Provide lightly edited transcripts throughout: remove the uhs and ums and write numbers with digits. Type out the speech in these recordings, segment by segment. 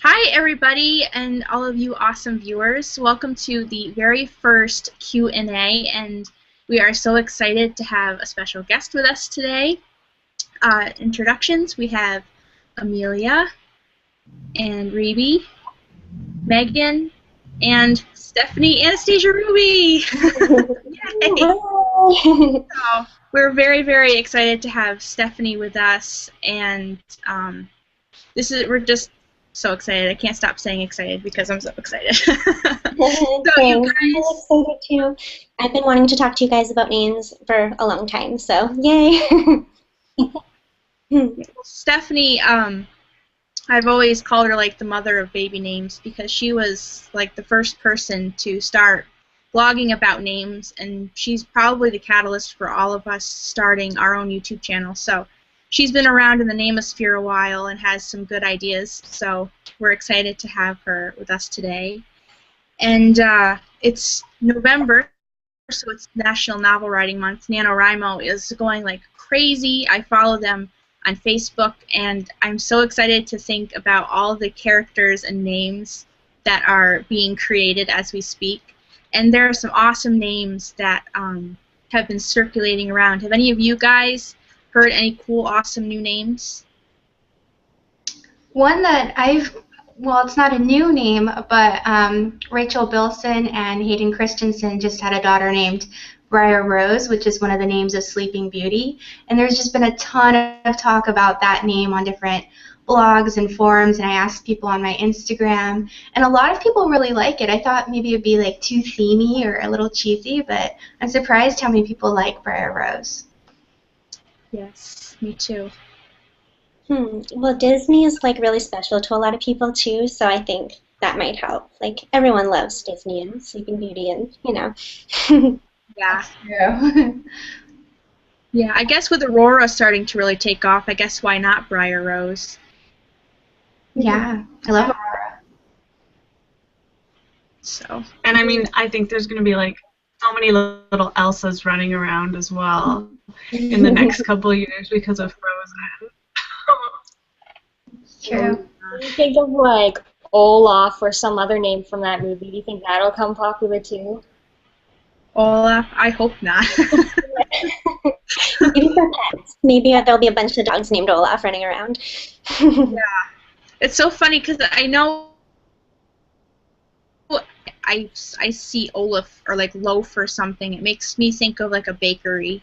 Hi, everybody, and all of you awesome viewers. Welcome to the very first Q&A, and we are so excited to have a special guest with us today. Introductions, we have Amelia, and Rebe, Megan, and Stephanie Anastasia Ruby! Yay! So, we're very, very excited to have Stephanie with us, and we're just so excited. I can't stop saying excited because I'm so excited. So you Thanks. I'm guys, really excited too. I've been wanting to talk to you guys about names for a long time, so yay. Stephanie, I've always called her like the mother of baby names because she was like the first person to start blogging about names, and she's probably the catalyst for all of us starting our own YouTube channel. So she's been around in the namosphere a while and has some good ideas, so we're excited to have her with us today. And it's November, so it's National Novel Writing Month. Nanorimo is going like crazy. I follow them on Facebook, and I'm so excited to think about all the characters and names that are being created as we speak. And there are some awesome names that have been circulating around. Have any of you guys heard any cool, awesome new names? One that well, it's not a new name, but Rachel Bilson and Hayden Christensen just had a daughter named Briar Rose, which is one of the names of Sleeping Beauty. And there's just been a ton of talk about that name on different blogs and forums, and I asked people on my Instagram, and a lot of people really like it. I thought maybe it'd be like too themey or a little cheesy, but I'm surprised how many people like Briar Rose. Yes, me too. Well, Disney is like really special to a lot of people too, so I think that might help. Like everyone loves Disney and Sleeping Beauty, and Yeah. Yeah. Yeah, I guess with Aurora starting to really take off, I guess why not Briar Rose? Yeah, I love Aurora. So. And I mean, I think there's going to be like so many little Elsas running around as well in the next couple of years because of Frozen. True. Do you think of like Olaf or some other name from that movie? Do you think that'll come popular too? Olaf, I hope not. Maybe for pets. Maybe there'll be a bunch of dogs named Olaf running around. Yeah. It's so funny because I know I see Olaf or like loaf or something. It makes me think of like a bakery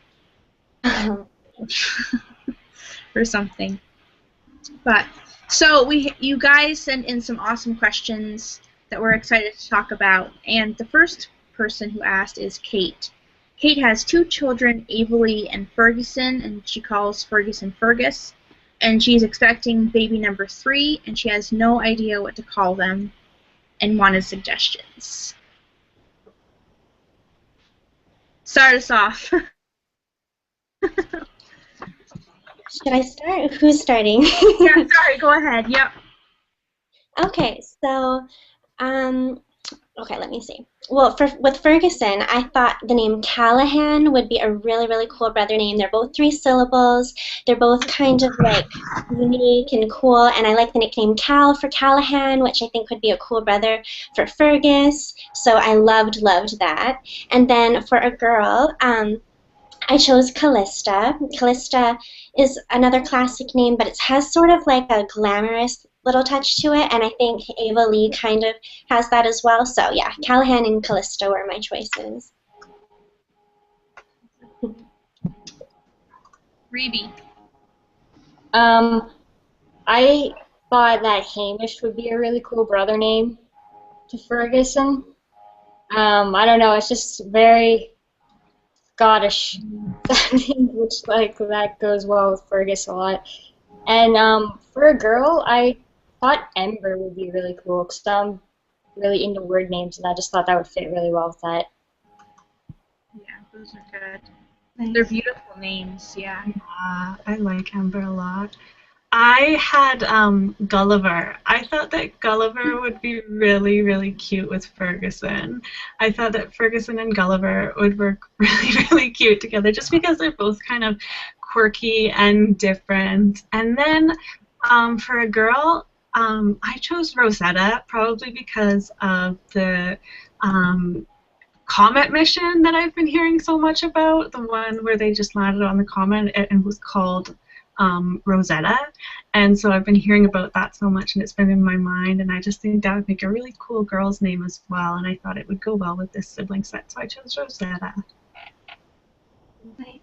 or something. But so you guys sent in some awesome questions that we're excited to talk about, and the first person who asked is Kate. Kate has two children, Avery and Ferguson, and she calls Ferguson Fergus, and she's expecting baby number 3, and she has no idea what to call them and wanted suggestions. Start us off. Should I start? Who's starting? Yeah, sorry, go ahead. Yep. Okay, so, okay, let me see. Well, with Ferguson, I thought the name Callahan would be a really, really cool brother name. They're both 3 syllables. They're both kind of like unique and cool, and I like the nickname Cal for Callahan, which I think would be a cool brother for Fergus. So I loved that. And then for a girl, I chose Callista. Callista is another classic name, but it has sort of like a glamorous little touch to it, and I think Ava Lee kind of has that as well. So yeah, Callahan and Callista were my choices. Rebe. I thought that Hamish would be a really cool brother name to Ferguson. I don't know, it's just very Scottish, which like that goes well with Fergus a lot. And for a girl, I thought Ember would be really cool because I'm really into word names, and I just thought that would fit really well with that. Yeah, those are good. They're beautiful names, yeah. I like Amber a lot. I had Gulliver. I thought that Gulliver would be really, really cute with Ferguson. I thought that Ferguson and Gulliver would work really, really cute together just because they're both kind of quirky and different. And then for a girl, I chose Rosetta probably because of the comet mission that I've been hearing so much about, the one where they just landed on the comet and was called Rosetta. And so I've been hearing about that so much, and it's been in my mind, and I just think that would make a really cool girl's name as well, and I thought it would go well with this sibling set, so I chose Rosetta. Nice.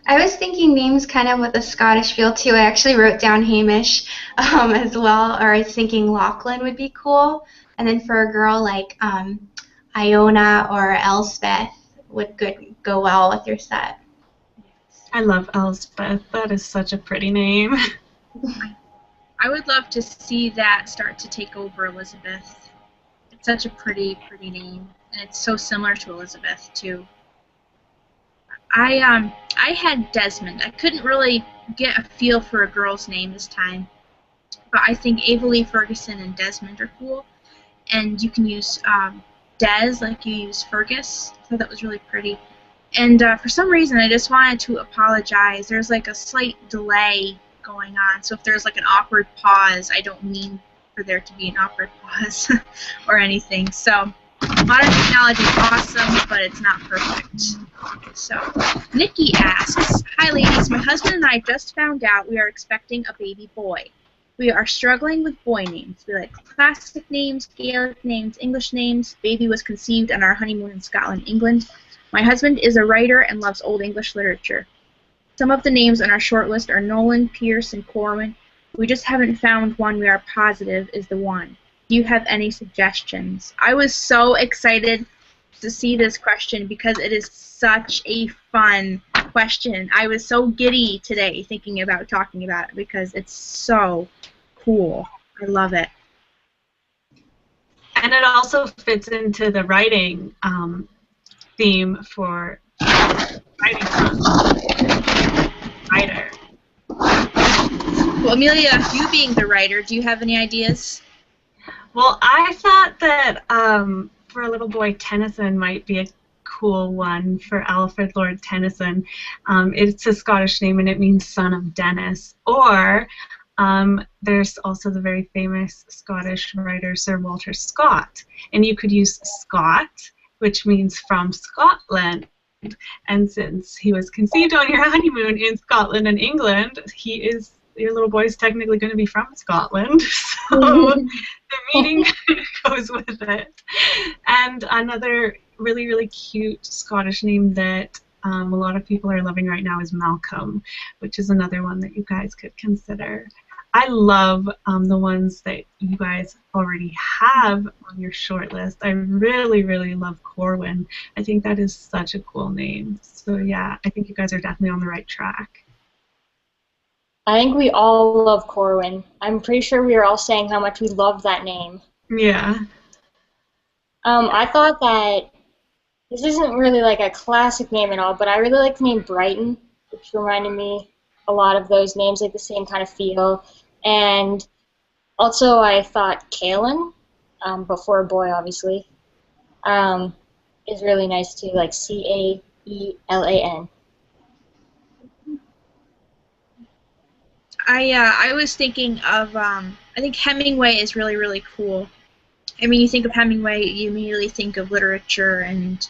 I was thinking names kind of with a Scottish feel too. I actually wrote down Hamish as well, or I was thinking Lachlan would be cool. And then for a girl like Iona or Elspeth would go well with your set. I love Elspeth. That is such a pretty name. I would love to see that start to take over Elizabeth. It's such a pretty, pretty name, and it's so similar to Elizabeth too. I had Desmond. I couldn't really get a feel for a girl's name this time, but I think Avalee Ferguson and Desmond are cool, and you can use Des like you use Fergus. I thought that was really pretty. And for some reason, I just wanted to apologize. There's like a slight delay going on, so if there's like an awkward pause, I don't mean for there to be an awkward pause or anything. So modern technology is awesome, but it's not perfect. So Nikki asks, "Hi ladies, my husband and I just found out we are expecting a baby boy. We are struggling with boy names. We like classic names, Gaelic names, English names. Baby was conceived on our honeymoon in Scotland, England. My husband is a writer and loves Old English literature. Some of the names on our short list are Nolan, Pierce, and Corwin. We just haven't found one we are positive is the one. Do you have any suggestions?" I was so excited to see this question because it is such a fun question. I was so giddy today thinking about talking about it because it's so cool. I love it. And it also fits into the writing theme for writing writer. Well, Amelia, you being the writer, do you have any ideas? Well, I thought that for a little boy, Tennyson might be a cool one for Alfred Lord Tennyson. It's a Scottish name and it means son of Dennis. Or there's also the very famous Scottish writer Sir Walter Scott. And you could use Scott, which means from Scotland. And since he was conceived on your honeymoon in Scotland and England, your little boy is technically going to be from Scotland. So the meaning goes with it. And another really, really cute Scottish name that a lot of people are loving right now is Malcolm, which is another one that you guys could consider. I love the ones that you guys already have on your short list. I really, really love Corwin. I think that is such a cool name. So yeah, I think you guys are definitely on the right track. I think we all love Corwin. I'm pretty sure we are all saying how much we love that name. Yeah. I thought that this isn't really like a classic name at all, but I really like the name Brighton, which reminded me a lot of those names, like the same kind of feel. And also I thought Caelan, before a boy obviously, is really nice too, like Caelan. I was thinking of, I think Hemingway is really, really cool. I mean, you think of Hemingway, you immediately think of literature, and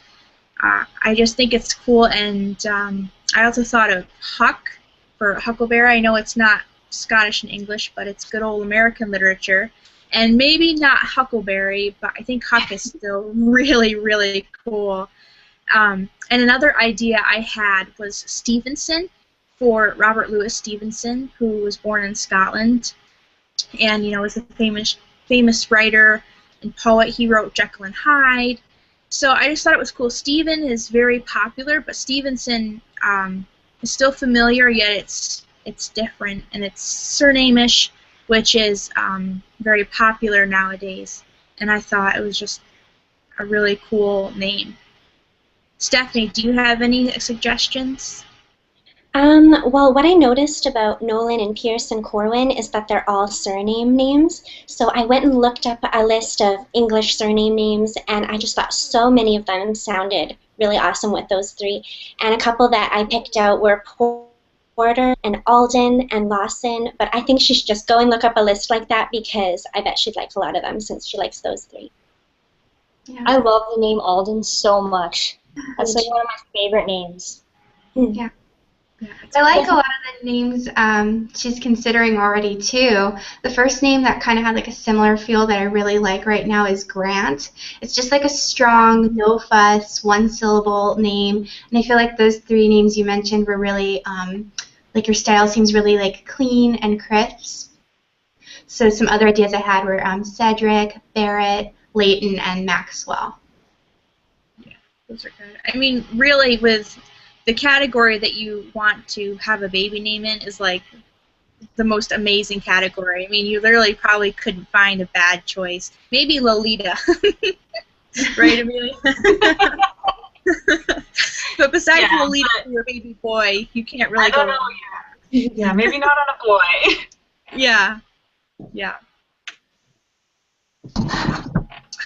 I just think it's cool. And I also thought of Huck for Huckleberry. I know it's not Scottish and English, but it's good old American literature. And maybe not Huckleberry, but I think Huck is still really, really cool. And another idea I had was Stevenson for Robert Louis Stevenson, who was born in Scotland, and was a famous writer and poet. He wrote Jekyll and Hyde. So I just thought it was cool. Stephen is very popular, but Stevenson is still familiar, yet it's different, and it's surname-ish, which is very popular nowadays. And I thought it was just a really cool name. Stephanie, do you have any suggestions? Well, what I noticed about Nolan and Pierce and Corwin is that they're all surname names. So I went and looked up a list of English surname names, and I just thought so many of them sounded really awesome with those three. And a couple that I picked out were Porter and Alden and Lawson, but I think she should just go and look up a list like that because I bet she'd like a lot of them since she likes those three. Yeah. I love the name Alden so much. That's like one of my favorite names. Yeah. I like a lot of the names she's considering already too. The first name that kind of had like a similar feel that I really like right now is Grant. It's just like a strong, no fuss, one syllable name, and I feel like those three names you mentioned were really like your style seems really like clean and crisp. So some other ideas I had were Cedric, Barrett, Leighton, and Maxwell. Yeah, those are good. I mean, really, with the category that you want to have a baby name in is like the most amazing category. I mean, you literally probably couldn't find a bad choice. Maybe Lolita. Right, Amelia? But besides Lolita for your baby boy, you can't really go wrong. Yeah, maybe not on a boy. Yeah. Yeah.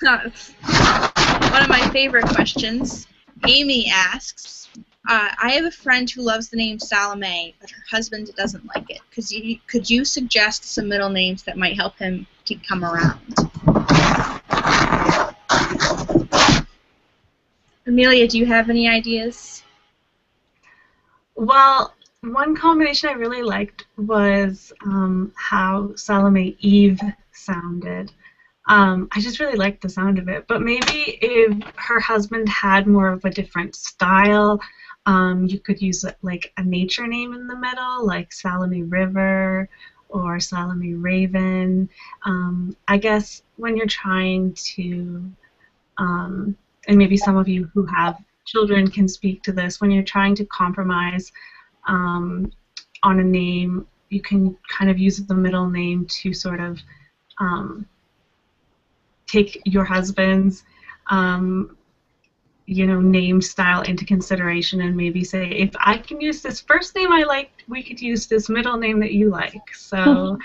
One of my favorite questions. Amy asks, I have a friend who loves the name Salome, but her husband doesn't like it. Could you suggest some middle names that might help him to come around? Amelia, do you have any ideas? Well, one combination I really liked was how Salome Eve sounded. I just really liked the sound of it. But maybe if her husband had more of a different style, you could use like a nature name in the middle, like Salome River or Salome Raven. I guess when you're trying to, and maybe some of you who have children can speak to this, when you're trying to compromise on a name, you can kind of use the middle name to sort of take your husband's name style into consideration and maybe say, if I can use this first name I like, we could use this middle name that you like. So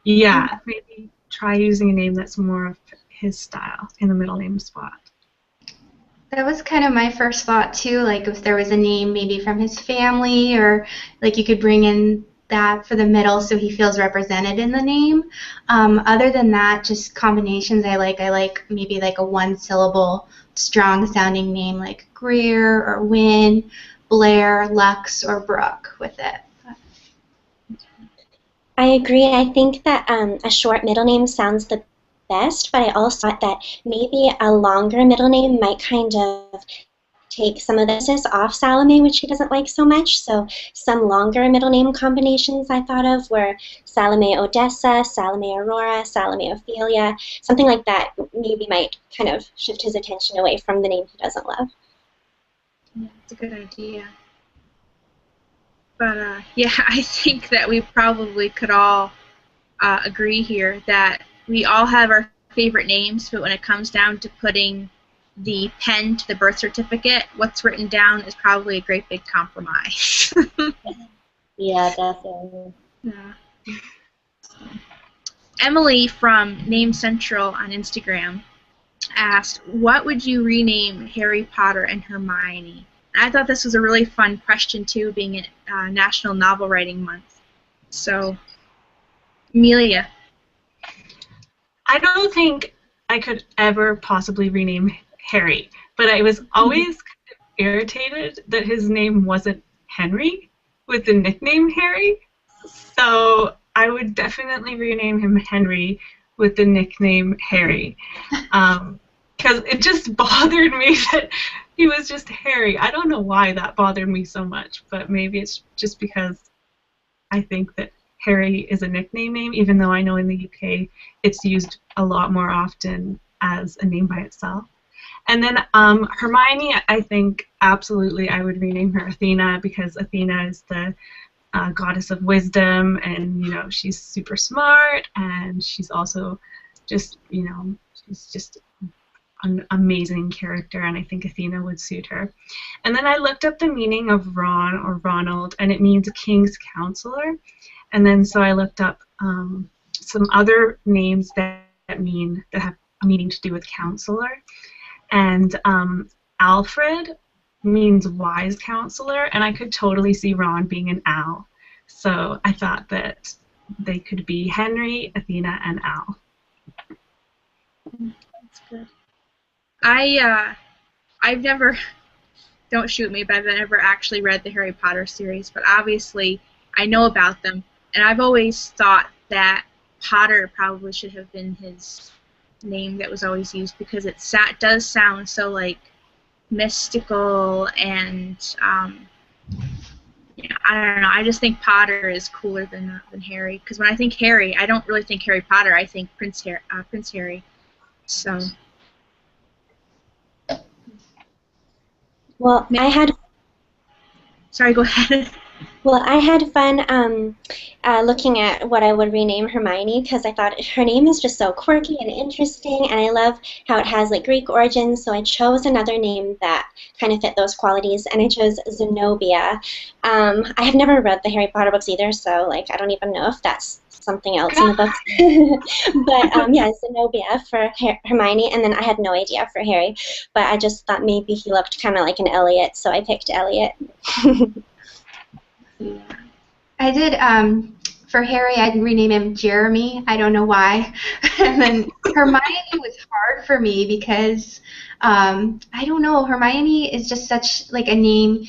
yeah, maybe try using a name that's more of his style in the middle name spot. That was kind of my first thought too, like if there was a name maybe from his family, or like you could bring in that for the middle so he feels represented in the name. Other than that, just combinations I like maybe like a one syllable strong sounding name like Greer or Wynn, Blair, Lux, or Brooke with it. I agree. I think that a short middle name sounds the best, but I also thought that maybe a longer middle name might kind of take some of the emphasis off Salome, which she doesn't like so much. So some longer middle name combinations I thought of were Salome Odessa, Salome Aurora, Salome Ophelia. Something like that maybe might kind of shift his attention away from the name he doesn't love. Yeah, it's a good idea. But yeah, I think that we probably could all agree here that we all have our favorite names, but when it comes down to putting the pen to the birth certificate, what's written down is probably a great big compromise. Yeah, definitely. Yeah. Emily from Name Central on Instagram asked, what would you rename Harry Potter and Hermione? I thought this was a really fun question, too, being in National Novel Writing Month. So, Amelia. I don't think I could ever possibly rename Harry, but I was always kind of irritated that his name wasn't Henry with the nickname Harry. So I would definitely rename him Henry with the nickname Harry, because it just bothered me that he was just Harry. I don't know why that bothered me so much, but maybe it's just because I think that Harry is a nickname name, even though I know in the UK it's used a lot more often as a name by itself. And then Hermione, I think absolutely I would rename her Athena, because Athena is the goddess of wisdom, and she's super smart, and she's also just she's just an amazing character, and I think Athena would suit her. And then I looked up the meaning of Ron or Ronald, and it means king's counselor. And then so I looked up some other names that have a meaning to do with counselor. And Alfred means wise counselor, and I could totally see Ron being an owl. So I thought that they could be Henry, Athena, and Al. That's good. I've never, don't shoot me, but I've never actually read the Harry Potter series, but obviously I know about them, and I've always thought that Potter probably should have been his name that was always used, because it does sound so, like, mystical, and yeah, I don't know, I just think Potter is cooler than Harry, because when I think Harry, I don't really think Harry Potter, I think Prince Harry, so... Well, Sorry, go ahead. I had fun looking at what I would rename Hermione, because I thought her name is just so quirky and interesting, and I love how it has like Greek origins. So I chose another name that kind of fit those qualities, and I chose Zenobia. I have never read the Harry Potter books either, so like I don't even know if that's something else in the books. But yeah, Zenobia for Hermione, and then I had no idea for Harry, but I just thought maybe he looked kind of like an Elliot, so I picked Elliot. Yeah. I did, for Harry, I'd rename him Jeremy. I don't know why. And then Hermione was hard for me because, I don't know, Hermione is just such, like, a name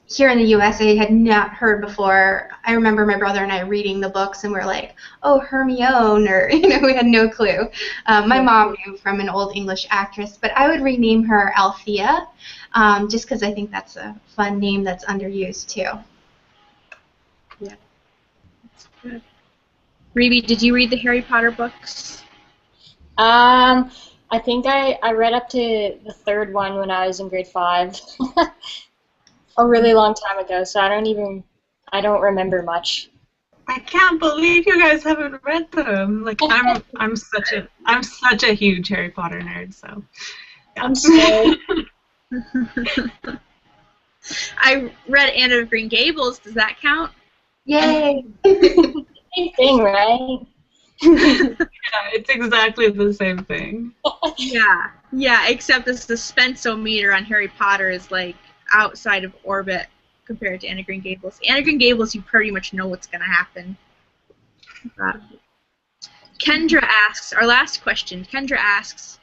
here in the U.S. I had not heard before. I remember my brother and I reading the books, and we're like, oh, Hermione, or, we had no clue. My mom knew from an old English actress, but I would rename her Althea, just because I think that's a fun name that's underused, too. Yeah, that's good. Reeve, did you read the Harry Potter books? I think I read up to the third one when I was in grade 5. A really long time ago, so I don't remember much. I can't believe you guys haven't read them. Like I'm such a huge Harry Potter nerd, so yeah. I'm sorry. I read Anne of Green Gables. Does that count? Yay! Same thing, right? Yeah, it's exactly the same thing. Yeah, except the suspensometer on Harry Potter is like outside of orbit compared to Anne of Green Gables. Anne of Green Gables, you pretty much know what's going to happen. Kendra asks, our last question, Kendra asks,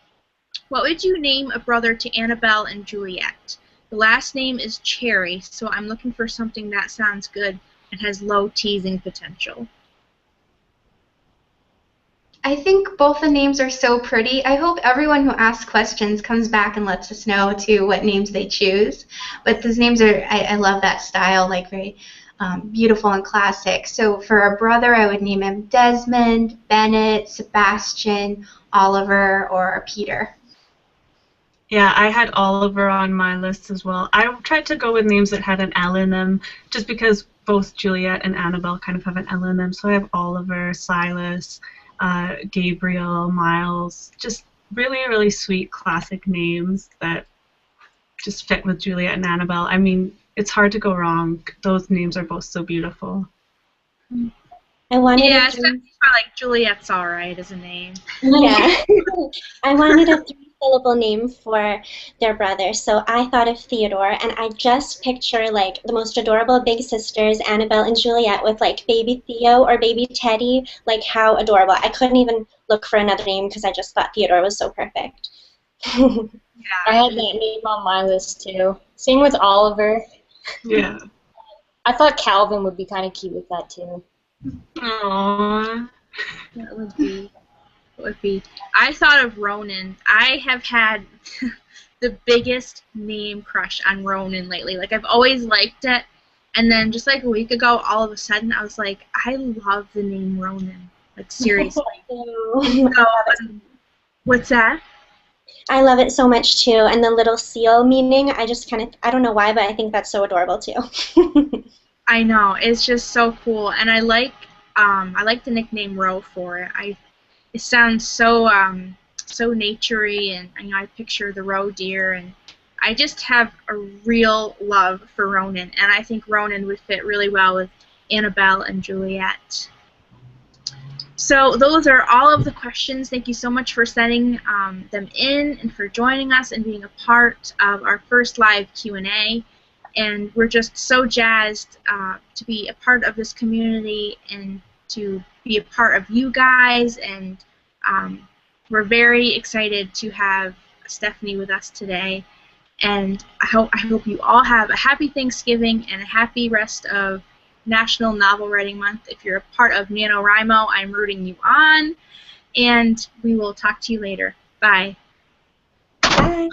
what would you name a brother to Annabelle and Juliet? The last name is Cherry, so I'm looking for something that sounds good and has low teasing potential. I think both the names are so pretty. I hope everyone who asks questions comes back and lets us know, too, what names they choose. But those names are, I love that style, like very beautiful and classic. So for a brother, I would name him Desmond, Bennett, Sebastian, Oliver, or Peter. Yeah, I had Oliver on my list as well. I tried to go with names that had an L in them, just because both Juliet and Annabelle kind of have an L in them. So I have Oliver, Silas, Gabriel, Miles, just really, really sweet classic names that just fit with Juliet and Annabelle. I mean, it's hard to go wrong. Those names are both so beautiful. Yeah, especially for like Juliet's alright as a name. Yeah. I wanted a 3-syllable name for their brother, so I thought of Theodore, and I just picture like the most adorable big sisters, Annabelle and Juliet, with like baby Theo or baby Teddy. Like, how adorable. I couldn't even look for another name because I just thought Theodore was so perfect. Yeah. I had that name on my list too. Same with Oliver. Yeah. I thought Calvin would be kind of cute with that too. Aww. That would be. I thought of Ronan. I have had the biggest name crush on Ronan lately. Like, I've always liked it, and then just like a week ago, all of a sudden, I was like, I love the name Ronan. Like, seriously. What's that? I love it so much too, and the little seal meaning, I just kind of, I don't know why, but I think that's so adorable too. I know, it's just so cool, and I like the nickname Ro for it. It sounds so so naturey, and I picture the roe deer, and I just have a real love for Ronan, and I think Ronan would fit really well with Annabelle and Juliet. So those are all of the questions. Thank you so much for sending them in and for joining us and being a part of our first live Q&A. And we're just so jazzed to be a part of this community and to be a part of you guys. And we're very excited to have Stephanie with us today. And I hope you all have a happy Thanksgiving and a happy rest of National Novel Writing Month. If you're a part of Nanorimo, I'm rooting you on. And we will talk to you later. Bye. Bye.